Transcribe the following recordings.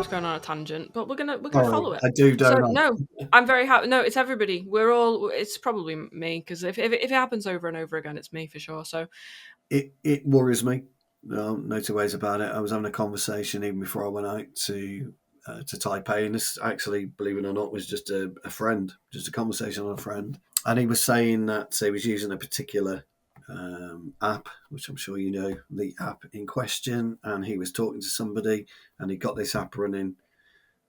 going on a tangent, but we're gonna Sorry, follow it. I do, So don't no, I? I'm very happy. No, it's everybody. We're all. It's probably me because if it happens over and over again, it's me for sure. So It worries me. No two ways about it. I was having a conversation even before I went out to Taipei, and this actually, believe it or not, was just a friend, just a conversation on a friend, and he was saying that he was using a particular app, which I'm sure you know the app in question, and he was talking to somebody, and he got this app running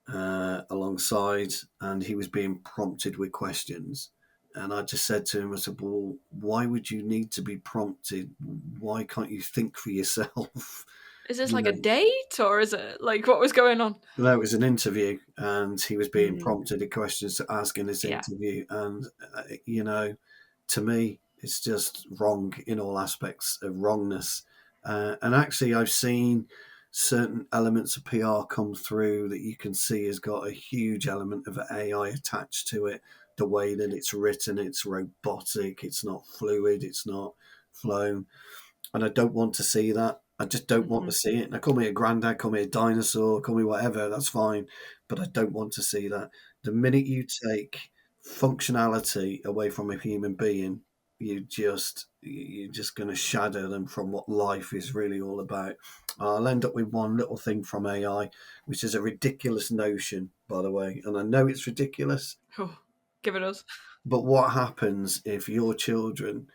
alongside, and he was being prompted with questions. And I just said to him, I said, well, why would you need to be prompted? Why can't you think for yourself? is this You like a know, date or is it like what was going on? no, it was an interview, and he was being Mm, prompted with questions to ask in this yeah. interview. And, to me, it's just wrong in all aspects of wrongness. And actually, I've seen certain elements of PR come through that you can see has got a huge element of AI attached to it. The way that it's written, it's robotic, it's not fluid, it's not flown. And I don't want to see that. I just don't want Hmm. to see it. Now, call me a granddad, call me a dinosaur, call me whatever, that's fine. But I don't want to see that. The minute you take functionality away from a human being, you're just going to shadow them from what life is really all about. I'll end up with one little thing from AI, which is a ridiculous notion, by the way, and I know it's ridiculous. Oh, give it us. But what happens if your children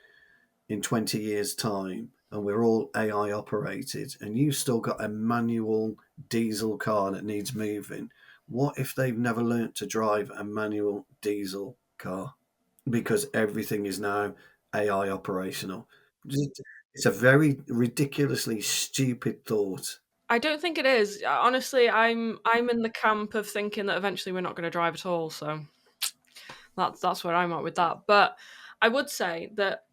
in 20 years' time and we're all AI operated and you've still got a manual diesel car that needs moving? What if they've never learnt to drive a manual diesel car? Because everything is now AI operational. It's a very ridiculously stupid thought. I don't think it is. Honestly, I'm in the camp of thinking that eventually we're not going to drive at all. So that's where I'm at with that. But I would say that,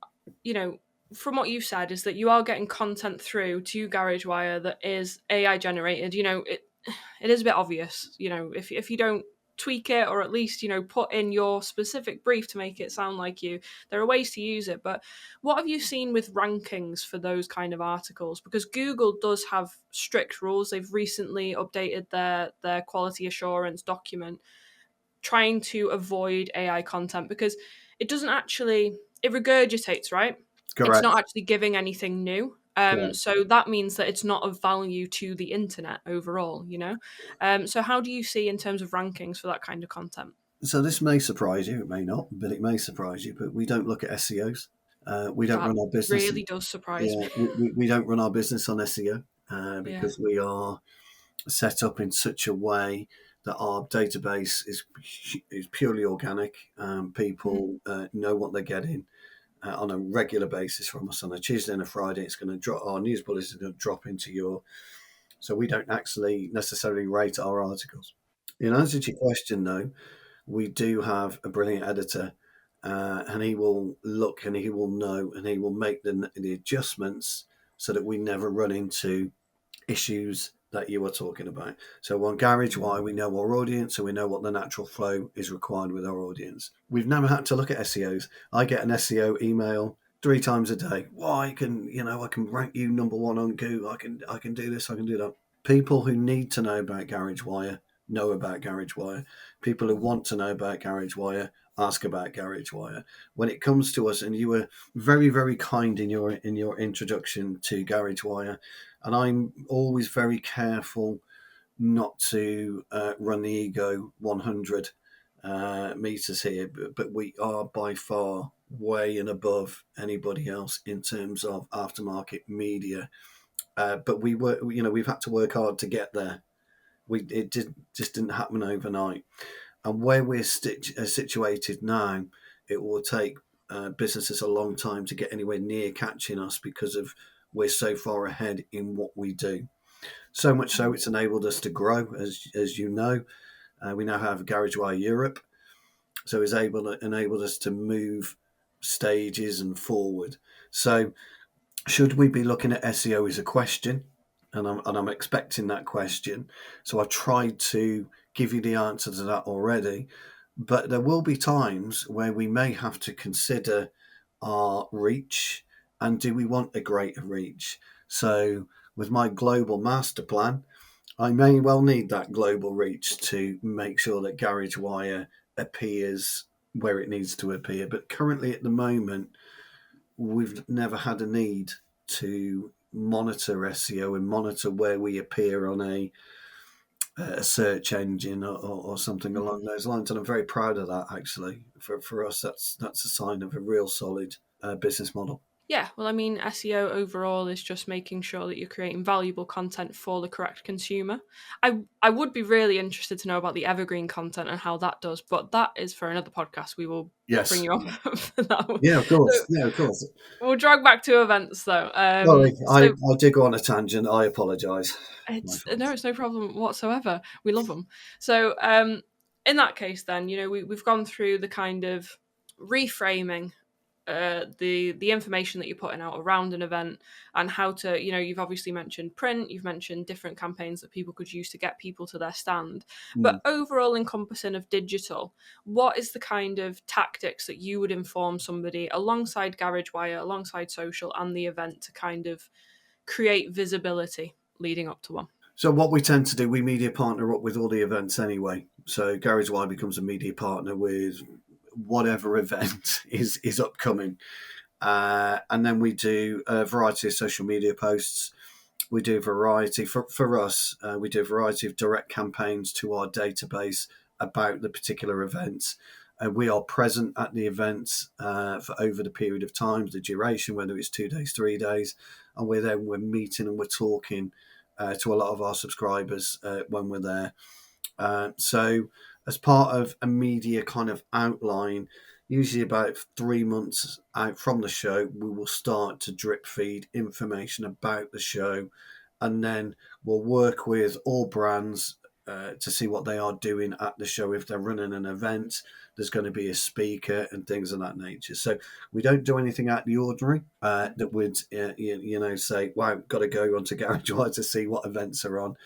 you know, from what you've said, is that you are getting content through to GarageWire that is AI generated. It is a bit obvious. If you don't tweak it or at least put in your specific brief to make it sound like you, there are ways to use it. But what have you seen with rankings for those kind of articles? Because Google does have strict rules. They've recently updated their quality assurance document trying to avoid AI content because it doesn't actually it regurgitates, right? It's Correct. not actually giving anything new. Correct. So that means that it's not of value to the internet overall. So how do you see in terms of rankings for that kind of content? So this may surprise you, it may not, but it may surprise you. But we don't look at SEOs. We don't That run our business. really does surprise Yeah, me. we don't run our business on SEO Yeah. because we are set up in such a way that our database is purely organic. Mhm. People know what they're getting on a regular basis from us. On a Tuesday and a Friday, it's going to drop. Our news bullet is going to drop into your. So we don't actually necessarily rate our articles. In answer to your question, though, we do have a brilliant editor, and he will look and he will know and he will make the adjustments so that we never run into issues that you are talking about. So on Garage Mhm. Why we know our audience, so we know what the natural flow is required with our audience. We've never had to look at SEOs. I get an SEO email 3 times a day. Why I can rank you number one on Google. I can do this. I can do that. People who need to know about Garage Wire know about Garage Wire. People who want to know about Garage Wire ask about Garage Wire. When it comes to us, and you were very, very kind in your introduction to Garage Wire, and I'm always very careful not to run the ego 100 meters here, but we are by far way and above anybody else in terms of aftermarket media. But we've had to work hard to get there. Just didn't happen overnight. And where we're situated now, it will take businesses a long time to get anywhere near catching us because of we're so far ahead in what we do. So much so, it's enabled us to grow, as you know. We now have GarageWire Europe, so it's enabled us to move stages and forward. So, should we be looking at SEO is a question, and I'm expecting that question. So I've tried to give you the answer to that already, but there will be times where we may have to consider our reach and do we want a greater reach. So with my global master plan, I may well need that global reach to make sure that Garage Wire appears where it needs to appear. But currently, at the moment, we've never had a need to monitor SEO and monitor where we appear on a search engine or something Mhm. along those lines. And I'm very proud of that, actually. For us, that's a sign of a real solid business model. Yeah, well, I mean, SEO overall is just making sure that you're creating valuable content for the correct consumer. I would be really interested to know about the evergreen content and how that does, but that is for another podcast. We will bring Yes. you on for that one. Yeah, of course. So Yeah, of course. we'll drag back to events though. Sorry, So I did go on a tangent. I apologise. My it's fault. no, it's no problem whatsoever. We love them. So in that case, then we've gone through the kind of reframing the information that you're putting out around an event and how to you've obviously mentioned print, you've mentioned different campaigns that people could use to get people to their stand, Mm. but overall encompassing of digital, what is the kind of tactics that you would inform somebody alongside GarageWire, alongside social and the event to kind of create visibility leading up to one? So what we tend to do, we media partner up with all the events anyway. So Garage Y becomes a media partner with whatever event is upcoming, and then we do a variety of social media posts. We do a variety for us. We do a variety of direct campaigns to our database about the particular events. We are present at the events for over the period of time, the duration, whether it's 2 days, 3 days, and we're meeting and we're talking to a lot of our subscribers when we're there. So, as part of a media kind of outline, usually about 3 months out from the show, we will start to drip feed information about the show, and then we'll work with all brands to see what they are doing at the show. If they're running an event, there's going to be a speaker and things of that nature. So we don't do anything out of the ordinary that would, say, "Wow, got to go onto Garage Wire to see what events are on."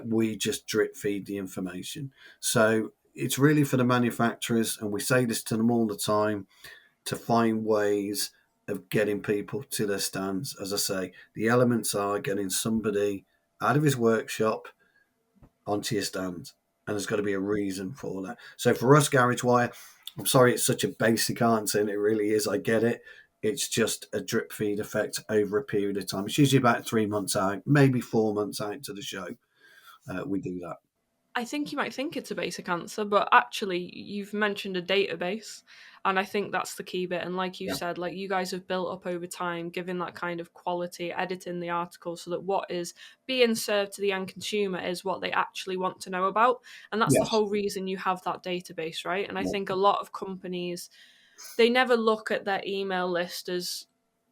We just drip feed the information. So it's really for the manufacturers, and we say this to them all the time, to find ways of getting people to their stands. As I say, the elements are getting somebody out of his workshop onto your stand, and there's got to be a reason for that. So for us, Garage Wire, I'm sorry it's such a basic answer, and it really is. I get it. It's just a drip feed effect over a period of time. It's usually about 3 months out, maybe 4 months out to the show. We do that. I think you might think it's a basic answer, but actually, you've mentioned a database, and I think that's the key bit. And like you Yeah. said, like you guys have built up over time, giving that kind of quality, editing the article so that what is being served to the end consumer is what they actually want to know about. And that's the Yes. whole reason you have that database, right? And I Yeah. think a lot of companies, they never look at their email list as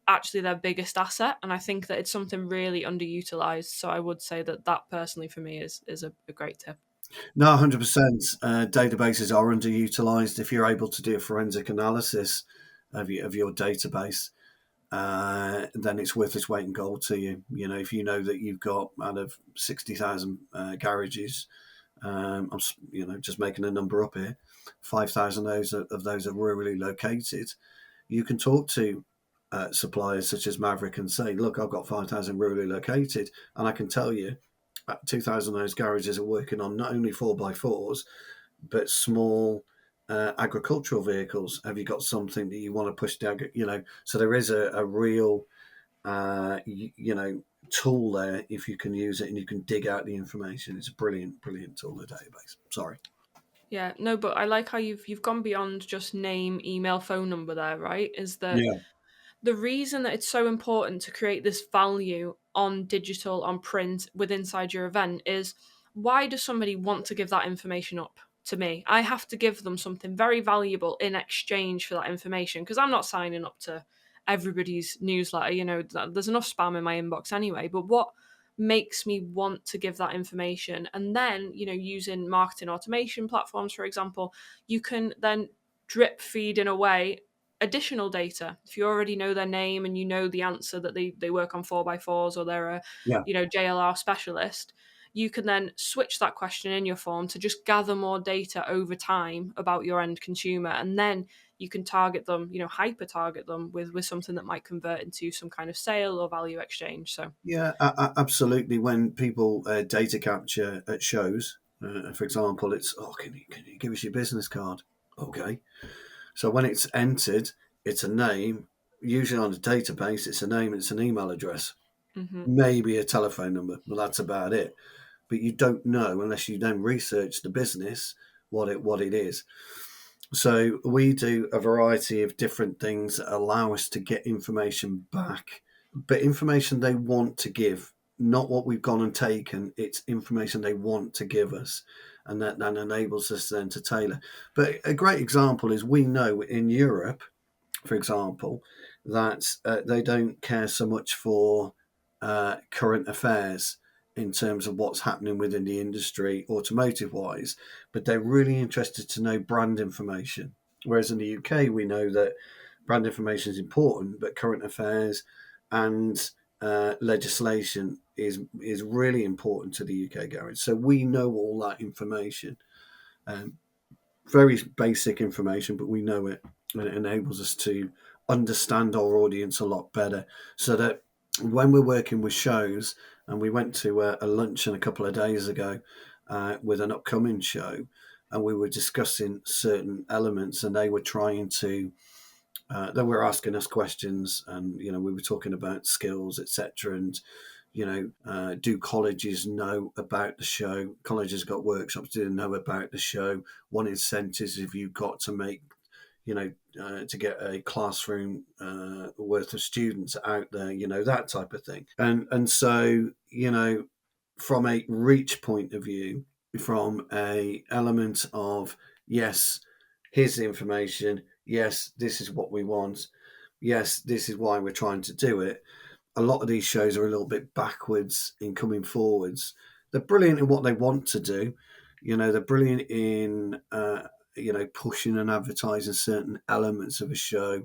actually their biggest asset, and I think that it's something really underutilized. So I would say that that personally for me is a great tip. No, 100%. Databases are underutilized. If you're able to do a forensic analysis of your database, then it's worth its weight in gold to you. You know, if you know that you've got out of 60,000 garages, I'm just making a number up here, 5,000 of those are rurally located. You can talk to suppliers such as Maverick and say, look, I've got 5,000 rurally located, and I can tell you 2,000 of those garages are working on not only 4x4s, but small agricultural vehicles. Have you got something that you want to push down? So there is a real, tool there if you can use it and you can dig out the information. It's a brilliant, brilliant tool, the database. Sorry. Yeah, no, but I like how you've gone beyond just name, email, phone number there, right? Is that Yeah. the reason that it's so important to create this value on digital, on print, with inside your event is why does somebody want to give that information up to me? I have to give them something very valuable in exchange for that information because I'm not signing up to everybody's newsletter. There's enough spam in my inbox anyway, but what makes me want to give that information? And then, using marketing automation platforms, for example, you can then drip feed in a way additional data. If you already know their name and you know the answer that they work on 4x4s or they're a Yeah. JLR specialist, you can then switch that question in your form to just gather more data over time about your end consumer, and then you can target them, hyper target them with something that might convert into some kind of sale or value exchange. So Yeah, absolutely. When people data capture at shows, for example, it's, oh, can you give us your business card? Okay. So when it's entered, it's a name. Usually on a database, it's a name, it's an email address, mhm. maybe a telephone number, but that's about it. But you don't know unless you then research the business what it is. So we do a variety of different things that allow us to get information back, but information they want to give, not what we've gone and taken. It's information they want to give us, and that then enables us then to tailor. But a great example is we know in Europe, for example, that they don't care so much for current affairs in terms of what's happening within the industry, automotive wise, but they're really interested to know brand information. Whereas in the UK, we know that brand information is important, but current affairs and legislation is really important to the UK garage. So we know all that information. Um, Very basic information, but we know it, and it enables us to understand our audience a lot better. So that when we're working with shows, and we went to a luncheon a couple of days ago with an upcoming show, and we were discussing certain elements, and they were trying to. They were asking us questions, and we were talking about skills, etc. And do colleges know about the show? Colleges got workshops, do they know about the show? What incentives have you got to make, to get a classroom worth of students out there, that type of thing. And so, from a reach point of view, from a element of, yes, here's the information, yes, this is what we want, yes, this is why we're trying to do it. A lot of these shows are a little bit backwards in coming forwards. They're brilliant in what they want to do. They're brilliant in pushing and advertising certain elements of a show,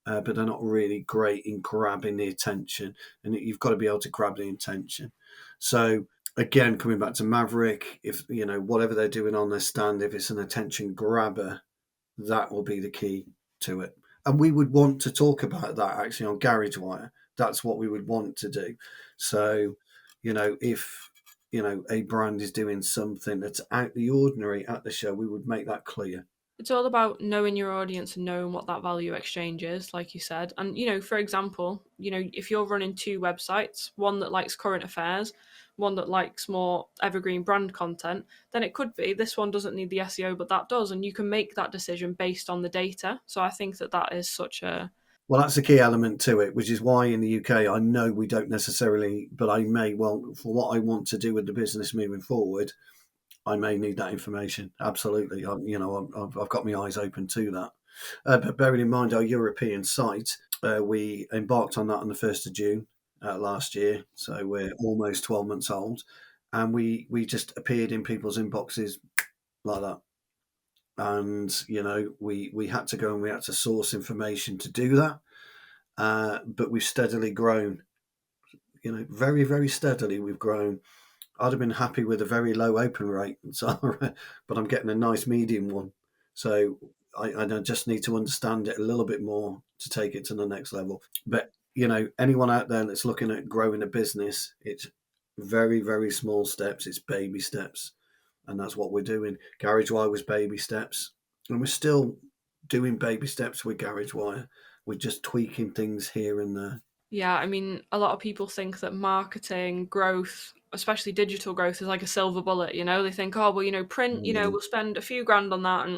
but they're not really great in grabbing the attention. And you've got to be able to grab the attention. So again, coming back to Maverick, if whatever they're doing on their stand, if it's an attention grabber, that will be the key to it. And we would want to talk about that actually on Garage Wire. That's what we would want to do. So, if a brand is doing something that's out the ordinary at the show, we would make that clear. It's all about knowing your audience and knowing what that value exchange is, like you said. And, for example, if you're running two websites, one that likes current affairs, one that likes more evergreen brand content, then it could be this one doesn't need the SEO, but that does. And you can make that decision based on the data. So I think that is such a. Well, that's a key element to it, which is why in the UK, I know we don't necessarily, but I may, well, for what I want to do with the business moving forward, I may need that information. Absolutely. I've got my eyes open to that. But bearing in mind our European site, we embarked on that on the 1st of June last year. So we're almost 12 months old. And we just appeared in people's inboxes like that. And, we had to go and we had to source information to do that. But we've steadily grown, very, very steadily we've grown. I'd have been happy with a very low open rate, so, but I'm getting a nice medium one. So I just need to understand it a little bit more to take it to the next level. But anyone out there that's looking at growing a business, it's very, very small steps. It's baby steps, and that's what we're doing. Garage Wire was baby steps, and we're still doing baby steps with Garage Wire. We're just tweaking things here and there. Yeah, I mean, a lot of people think that marketing growth, especially digital growth, is like a silver bullet. They think, oh, well, print, Mm. we'll spend a few grand on that and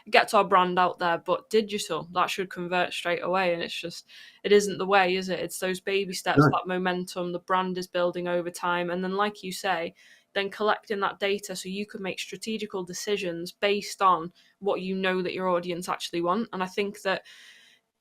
it gets our brand out there. But digital, that should convert straight away. And it isn't the way, is it? It's those baby steps, No, that momentum, the brand is building over time. And then, like you say, then collecting that data so you can make strategical decisions based on what you know that your audience actually want. And I think that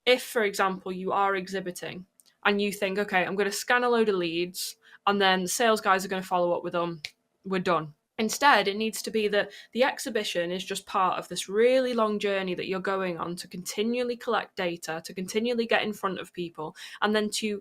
if, for example, you are exhibiting and you think, okay, I'm going to scan a load of leads and then the sales guys are going to follow up with them, we're done. Instead, it needs to be that the exhibition is just part of this really long journey that you're going on to continually collect data, to continually get in front of people, and then to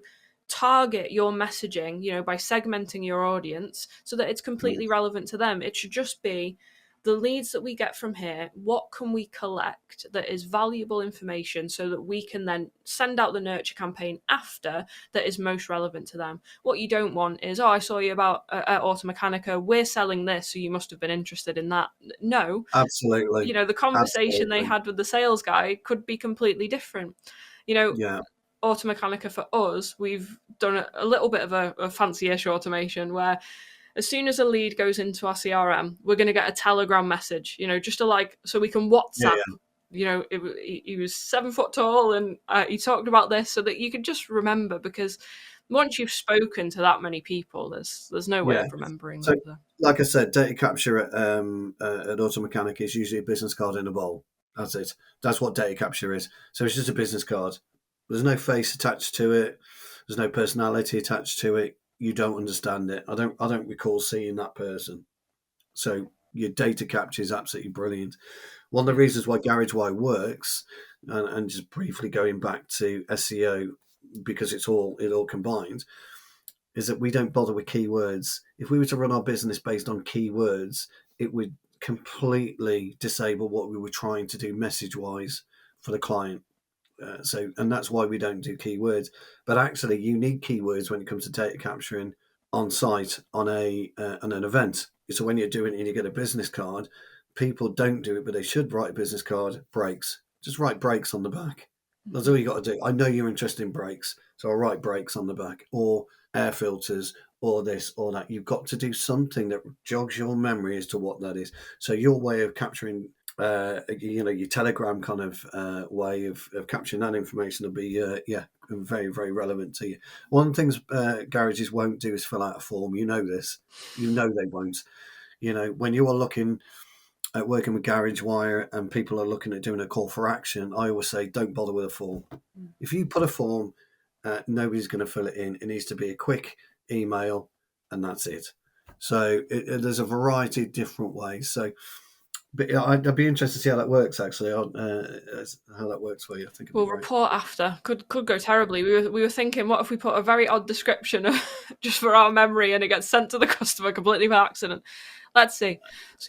target your messaging, by segmenting your audience so that it's completely relevant to them. It should just be the leads that we get from here, what can we collect that is valuable information so that we can then send out the nurture campaign after that is most relevant to them. What you don't want is, I saw you about at Automechanica, we're selling this, so you must have been interested in that. No, Absolutely. the conversation they Absolutely. had with the sales guy could be completely different. Yeah. Automechanica for us, we've done a little bit of a fancy-ish automation where as soon as a lead goes into our CRM, we're going to get a Telegram message, just to so we can Yeah. WhatsApp. He was 7 foot tall and he talked about this so that you could just remember, because once you've spoken to that many people, there's no way Yeah. of remembering. So, like I said, data capture at Automechanica is usually a business card in a bowl. That's it. That's what data capture is. So it's just a business card. There's no face attached to it. There's no personality attached to it. You don't understand it. I don't recall seeing that person. So your data capture is absolutely brilliant. One of the reasons why GarageWire works, and just briefly going back to SEO, because it all combines, is that we don't bother with keywords. If we were to run our business based on keywords, it would completely disable what we were trying to do message wise for the client. And that's why we don't do keywords. But actually, you need keywords when it comes to data capturing on site on an event. So when you're doing it and you get a business card, people don't do it, but they should write a business card. Brakes. Just write brakes on the back. That's all you got to do. I know you're interested in brakes, so I'll write brakes on the back, or air filters, or this or that. You've got to do something that jogs your memory as to what that is. So your way of capturing your Telegram kind of way of capturing that information will be very, very relevant to you. One of the things garages won't do is fill out a form. You know this. You know they won't. When you are looking at working with GarageWire and people are looking at doing a call for action, I always say don't bother with a form. If you put a form, nobody's going to fill it in. It needs to be a quick email, and that's it. So there's a variety of different ways. So. But I'd be interested to see how that works. Actually, how that works for you. I think it'd be We'll great. report after. Could go terribly. We were thinking, what if we put a very odd description just for our memory, and it gets sent to the customer completely by accident? Let's see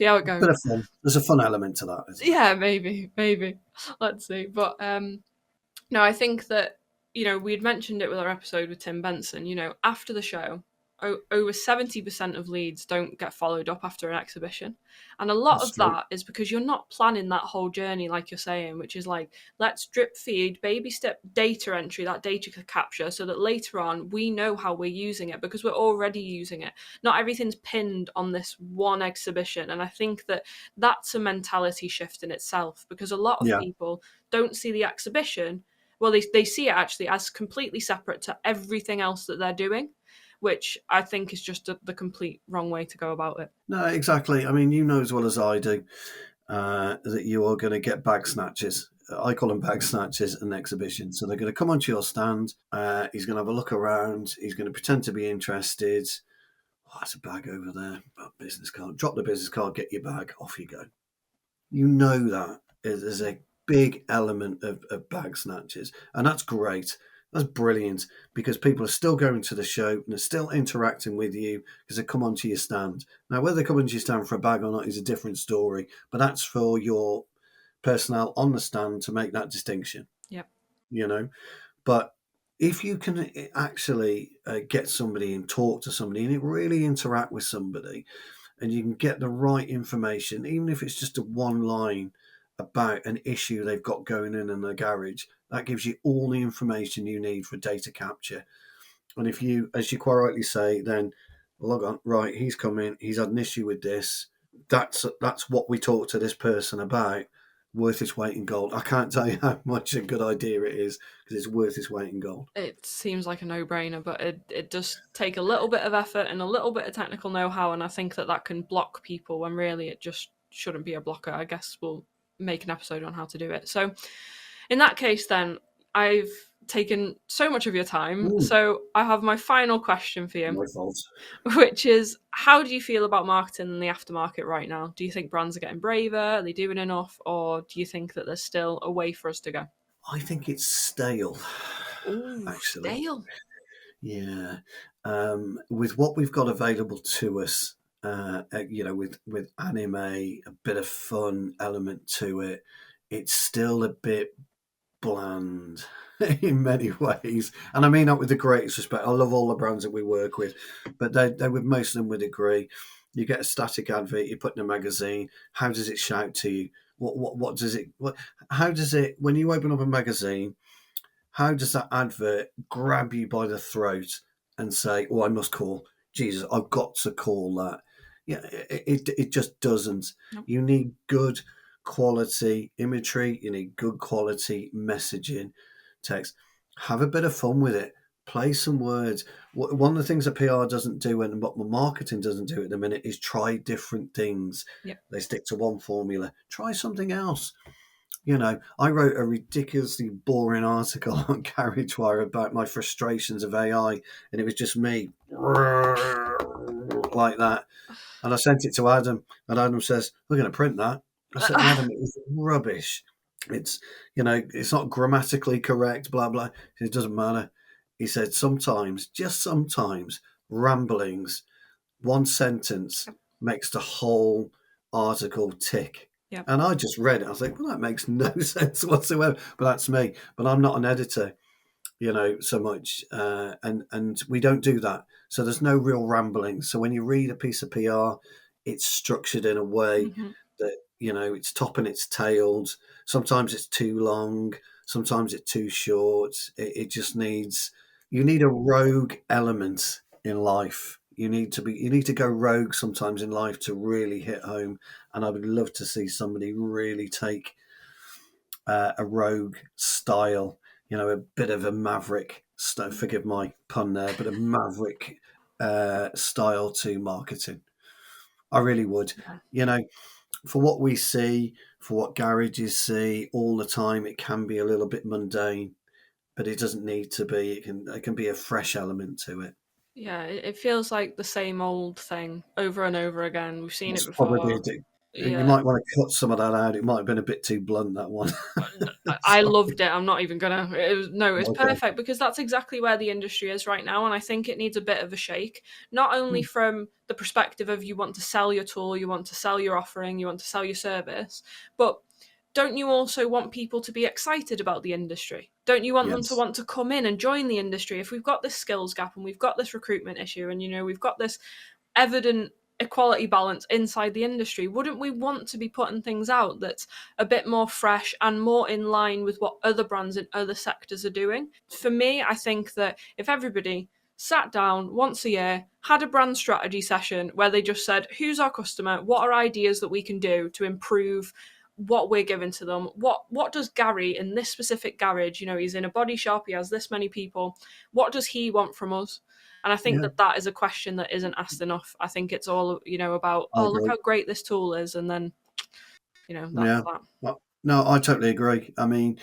how it goes. Bit of fun. There's a fun element to that, isn't Yeah, maybe. Let's see. But no, I think that we had mentioned it with our episode with Tim Benson. After the show, over 70% of leads don't get followed up after an exhibition. And a lot That's of true. that is because you're not planning that whole journey, like you're saying, which is like, let's drip feed, baby step data entry, that data capture, so that later on we know how we're using it because we're already using it. Not everything's pinned on this one exhibition. And I think that that's a mentality shift in itself, because a lot of people don't see the exhibition. Well, they see it actually as completely separate to everything else that they're doing, which I think is just the complete wrong way to go about it. No, exactly. I mean, you know as well as I do that you are going to get bag snatchers. I call them bag snatchers at an exhibition. So they're going to come onto your stand. He's going to have a look around. He's going to pretend to be interested. Oh, that's a bag over there. Oh, business card. Drop the business card. Get your bag. Off you go. You know that there's a big element of bag snatchers, and that's great. That's brilliant because people are still going to the show and they're still interacting with you because they come onto your stand. Now, whether they come onto your stand for a bag or not is a different story, but that's for your personnel on the stand to make that distinction. Yep. But if you can actually get somebody and talk to somebody and really interact with somebody, and you can get the right information, even if it's just a one line about an issue they've got going in their garage, that gives you all the information you need for data capture. And if you, as you quite rightly say, then log on, right, he's come in, he's had an issue with this. That's what we talked to this person about. Worth its weight in gold. I can't tell you how much a good idea it is because it's worth its weight in gold. It seems like a no-brainer, but it does take a little bit of effort and a little bit of technical know-how, and I think that can block people when really it just shouldn't be a blocker. I guess we'll make an episode on how to do it. So in that case then, I've taken so much of your time, so I have my final question for you. My fault. Which is, how do you feel about marketing in the aftermarket right now? Do you think brands are getting braver? Are they doing enough? Or do you think that there's still a way for us to go? I think it's stale. Ooh, Actually. stale. Yeah. With what we've got available to us, with anime, a bit of fun element to it, it's still a bit bland in many ways. And I mean that with the greatest respect. I love all the brands that we work with, but they with most of them would agree. You get a static advert, you put in a magazine. How does it shout to you? What does it? What? How does it? When you open up a magazine, how does that advert grab you by the throat and say, "Oh, I must call Jesus. I've got to call that." Yeah, it just doesn't. Nope. You need good quality imagery. You need good quality messaging, text. Have a bit of fun with it. Play some words. One of the things that PR doesn't do and what marketing doesn't do at the minute is try different things. Yep. They stick to one formula. Try something else. I wrote a ridiculously boring article on Carriage Wire about my frustrations of AI, and it was just me like that. And I sent it to Adam, and Adam says, "We're going to print that." I said, "Adam, it's rubbish. It's not grammatically correct, blah, blah." It doesn't matter. He said, "Sometimes, just sometimes, ramblings, one sentence Yep. makes the whole article tick." Yep. And I just read it. I was like, well, that makes no sense whatsoever. But that's me. But I'm not an editor, so much. And we don't do that. So there's no real rambling. So when you read a piece of PR, it's structured in a way Hmm. that, it's top and it's tailed. Sometimes it's too long. Sometimes it's too short. It just needs, you need a rogue element in life. You need to go rogue sometimes in life to really hit home. And I would love to see somebody really take a rogue style, a bit of a maverick, forgive my pun there, but a maverick style to marketing. I really would. Yeah. You know, for what we see, for what garages see all the time, it can be a little bit mundane, but it doesn't need to be. It can be a fresh element to it. Yeah, it feels like the same old thing over and over again. We've seen it That's probably before. you Yeah. might want to cut some of that out. It might have been a bit too blunt, that one. I Sorry. loved it. I'm not even gonna. No, it's Okay. perfect because that's exactly where the industry is right now, and I think it needs a bit of a shake. Not only Hmm. from the perspective of you want to sell your tool, you want to sell your offering, you want to sell your service, but don't you also want people to be excited about the industry? Don't you want them to Yes. want to come in and join the industry? If we've got this skills gap and we've got this recruitment issue, and we've got this evident equality balance inside the industry, wouldn't we want to be putting things out that's a bit more fresh and more in line with what other brands in other sectors are doing? For me, I think that if everybody sat down once a year, had a brand strategy session where they just said, who's our customer? What are ideas that we can do to improve what we're giving to them? What does Gary in this specific garage, he's in a body shop, he has this many people, what does he want from us? And I think Yeah, that that is a question that isn't asked enough. I think it's all, about, I oh, look agree. how great this tool is. And then, that's Yeah. that. Well, no, I totally agree. I mean,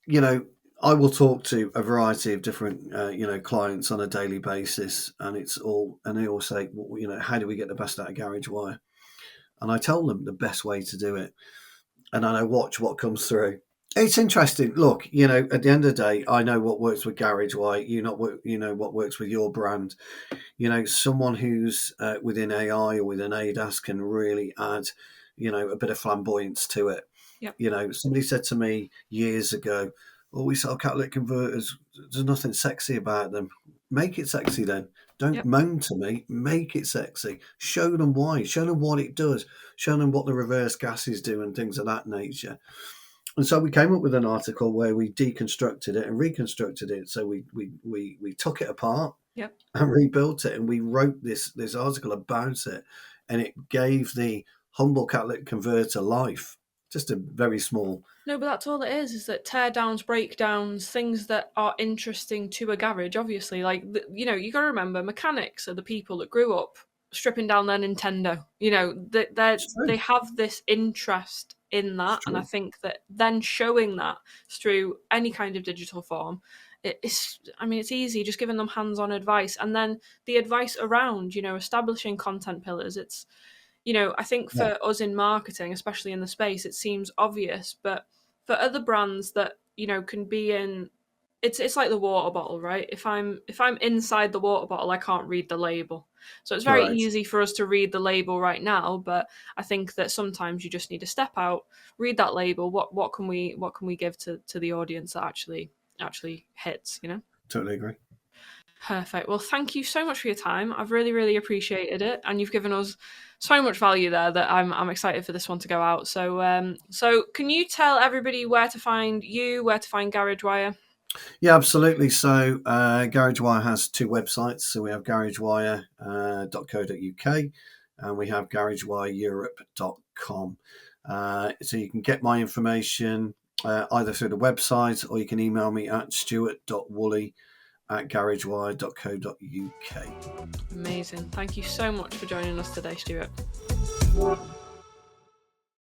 you know, I will talk to a variety of different, clients on a daily basis, and they all say, well, how do we get the best out of Garage Wire? And I tell them the best way to do it, and then I watch what comes through. It's interesting. Look, at the end of the day, I know what works with Garage Wire. You know what works with your brand. Someone who's within AI or within ADAS can really add, a bit of flamboyance to it. Yep. Somebody said to me years ago, "Oh, we sell catalytic converters. There's nothing sexy about them. Make it sexy then. Don't Yep. moan to me. Make it sexy. Show them why. Show them what it does. Show them what the reverse gases do and things of that nature." And so we came up with an article where we deconstructed it and reconstructed it. So we took it apart Yep. and rebuilt it, and we wrote this article about it, and it gave the humble catalytic converter life. Just a very small. No, but that's all it is that tear downs, breakdowns, things that are interesting to a garage, obviously. Like, you got to remember, mechanics are the people that grew up stripping down their Nintendo. It's true. They have this interest in It's that. And I true. think that then showing that through any kind of digital form, it's easy, just giving them hands on advice. And then the advice around, establishing content pillars. I think Yeah. for us in marketing, especially in the space, it seems obvious, but for other brands that can be in it's like the water bottle, right? If I'm inside the water bottle, I can't read the label. So it's very Correct. easy for us to read the label right now, but I think that sometimes you just need to step out, read that label. What can we give to the audience that actually hits, you know? Totally agree. Perfect. Well, thank you so much for your time. I've really, really appreciated it, and you've given us so much value there that I'm excited for this one to go out. So can you tell everybody where to find you, where to find Garage Wire? Yeah, absolutely. So GarageWire has two websites. So we have garagewire.co.uk and we have garagewireeurope.com. So you can get my information either through the website or you can email me at stuart.woolley@garagewire.co.uk. Amazing. Thank you so much for joining us today, Stuart.